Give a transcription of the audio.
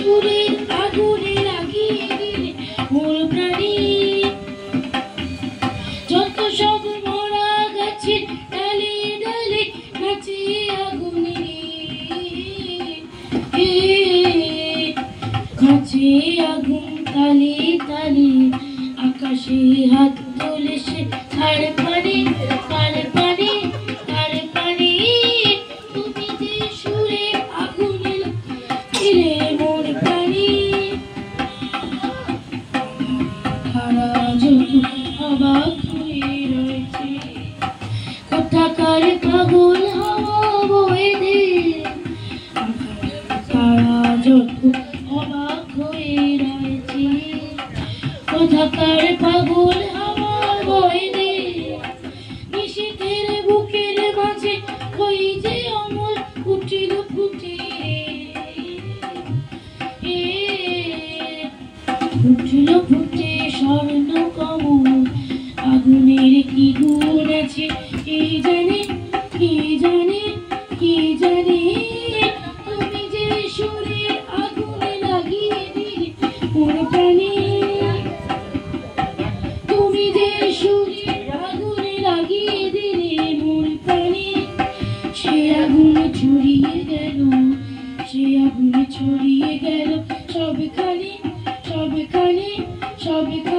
সুরের আগুনে লাগিয়ে দিলে মোর প্রাণী। যত সব মরা গাছের ডালে ডালে নাচে আগুনে, কাছে আগুন তালে তালে, আকাশে হাত তোলে সে তার পানে তার পানে তার পানে। তুমি যে সুরে আগুনে দিলে মোর প্রাণী। তারা যত অবাক হয়ে রয়েছে, কোথাকার পাগল হাওয়া বয়ে দে। তারা যত অবাক হয়ে রয়েছে, কোথাকার পাগল হাওয়া বয়ে দে। নিশীথের বুকের মাঝে ওই যে অমর উঠিল ফুটে, উঠিল ফুটে স্বর্ণ কমল। আগুনের কি গুণ আছে কে জানে, কে জানে, কে জানে। তুমি যে সুরে আগুনে লাগিয়ে দিলে মোর প্রাণী। তুমি যে সুরে আগুনে লাগিয়ে দিলে মোর প্রাণী। সে আগুনে ছড়িয়ে গেল, সে আগুনে ছড়িয়ে গেল সবখানে সবখানে সবখানে।